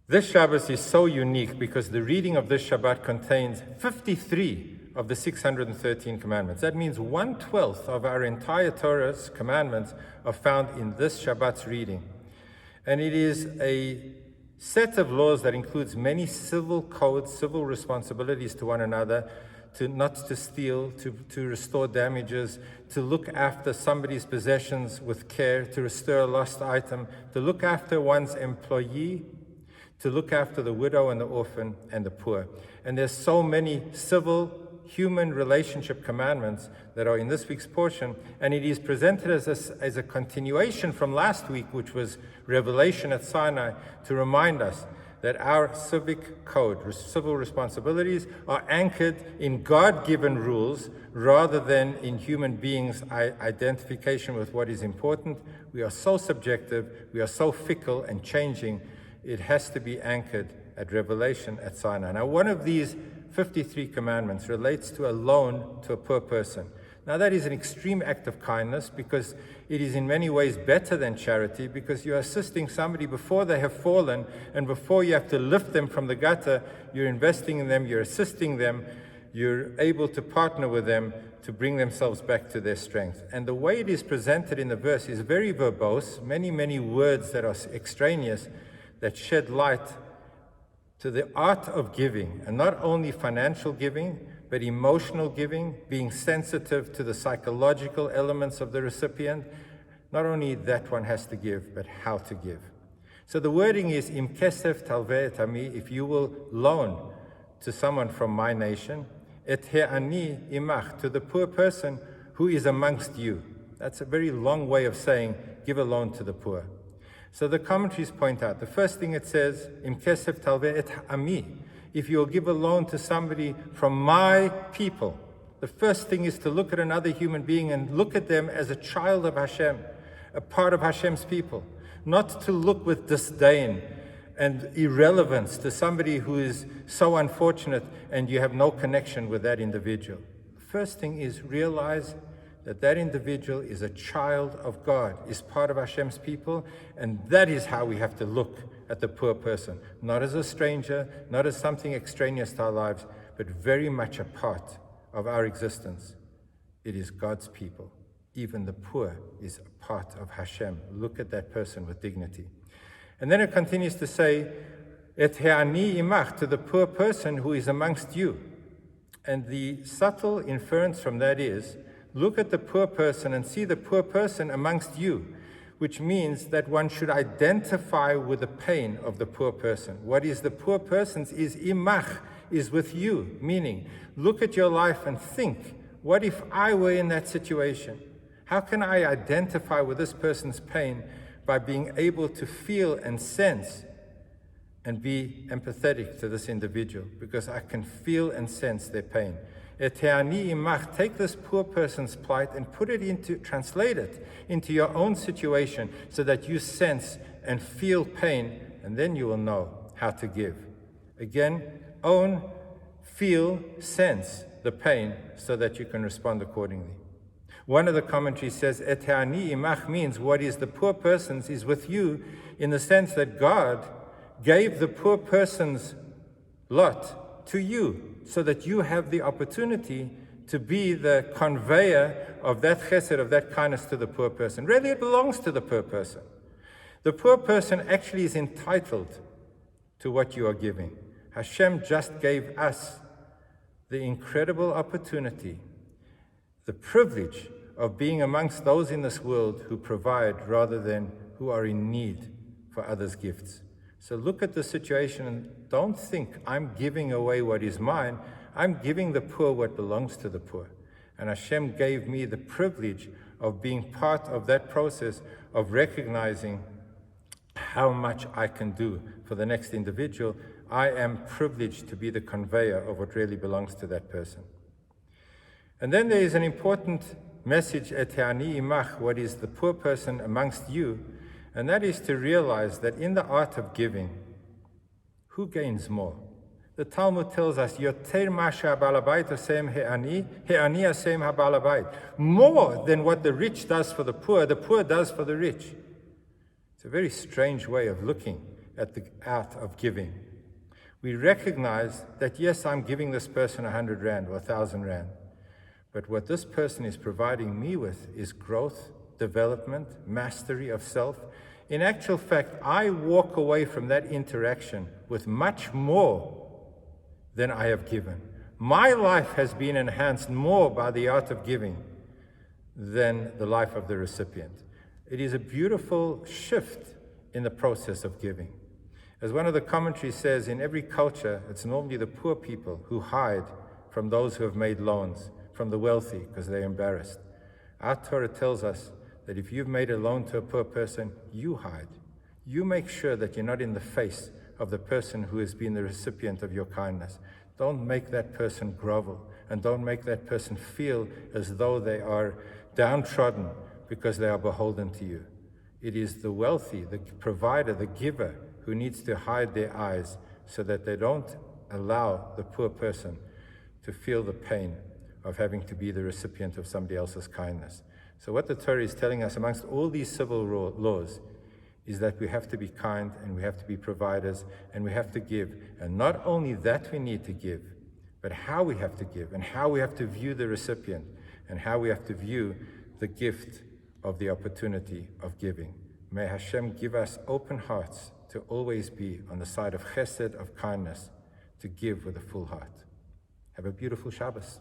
This Shabbos is so unique because the reading of this Shabbat contains 53 of the 613 commandments. That means 1/12 of our entire Torah's commandments are found in this Shabbat's reading. And it is a set of laws that includes many civil codes, civil responsibilities to one another, to not to steal, to restore damages, to look after somebody's possessions with care, to restore a lost item, to look after one's employee, to look after the widow and the orphan and the poor. And there's so many civil human relationship commandments that are in this week's portion, and it is presented as a continuation from last week, which was Revelation at Sinai, to remind us that our civic code, civil responsibilities, are anchored in God-given rules rather than in human beings' identification with what is important. We are so subjective, we are so fickle and changing. It has to be anchored at Revelation at Sinai. Now, one of these 53 commandments relates to a loan to a poor person. Now, that is an extreme act of kindness because it is in many ways better than charity, because you're assisting somebody before they have fallen, and before you have to lift them from the gutter, you're investing in them, you're assisting them, you're able to partner with them to bring themselves back to their strength. And the way it is presented in the verse is very verbose, many words that are extraneous, that shed light to the art of giving, and not only financial giving, but emotional giving, being sensitive to the psychological elements of the recipient. Not only that one has to give, but how to give. So the wording is, Im kesef talveh et ami, if you will loan to someone from my nation, et he'ani imach, to the poor person who is amongst you. That's a very long way of saying, give a loan to the poor. So the commentaries point out, the first thing it says, Im kesef talveh et ami, if you'll give a loan to somebody from my people. The first thing is to look at another human being and look at them as a child of Hashem, a part of Hashem's people. Not to look with disdain and irrelevance to somebody who is so unfortunate and you have no connection with that individual. The first thing is realize that that individual is a child of God, is part of Hashem's people, and that is how we have to look at the poor person, not as a stranger, not as something extraneous to our lives, but very much a part of our existence. It is God's people. Even the poor is a part of Hashem. Look at that person with dignity. And then it continues to say, Et he'ani imach, to the poor person who is amongst you. And the subtle inference from that is, look at the poor person and see the poor person amongst you, which means that one should identify with the pain of the poor person. What is the poor person's is imach, is with you, meaning look at your life and think, what if I were in that situation? How can I identify with this person's pain? By being able to feel and sense and be empathetic to this individual, because I can feel and sense their pain. Take this poor person's plight and translate it into your own situation so that you sense and feel pain, and then you will know how to give. Again, own, feel, sense the pain so that you can respond accordingly. One of the commentaries says, Et ha'ani imach means what is the poor person's is with you, in the sense that God gave the poor person's lot to you, so that you have the opportunity to be the conveyor of that chesed, of that kindness to the poor person. Really, it belongs to the poor person. The poor person actually is entitled to what you are giving. Hashem just gave us the incredible opportunity, the privilege of being amongst those in this world who provide rather than who are in need for others' gifts. So look at the situation and don't think I'm giving away what is mine. I'm giving the poor what belongs to the poor. And Hashem gave me the privilege of being part of that process of recognizing how much I can do for the next individual. I am privileged to be the conveyor of what really belongs to that person. And then there is an important message, Et he'ani imach, what is the poor person amongst you, and that is to realize that in the art of giving, who gains more? The Talmud tells us, Yoter masha ha'balabait asem he'ani asem ha'balabait. More than what the rich does for the poor does for the rich. It's a very strange way of looking at the art of giving. We recognize that, yes, I'm giving this person 100 Rand or 1,000 Rand, but what this person is providing me with is growth, development, mastery of self. In actual fact, I walk away from that interaction with much more than I have given. My life has been enhanced more by the art of giving than the life of the recipient. It is a beautiful shift in the process of giving. As one of the commentaries says, in every culture, it's normally the poor people who hide from those who have made loans, from the wealthy, because they're embarrassed. Our Torah tells us that if you've made a loan to a poor person, you hide. You make sure that you're not in the face of the person who has been the recipient of your kindness. Don't make that person grovel, and don't make that person feel as though they are downtrodden because they are beholden to you. It is the wealthy, the provider, the giver, who needs to hide their eyes so that they don't allow the poor person to feel the pain of having to be the recipient of somebody else's kindness. So what the Torah is telling us amongst all these civil laws is that we have to be kind, and we have to be providers, and we have to give. And not only that we need to give, but how we have to give, and how we have to view the recipient, and how we have to view the gift of the opportunity of giving. May Hashem give us open hearts to always be on the side of chesed, of kindness, to give with a full heart. Have a beautiful Shabbos.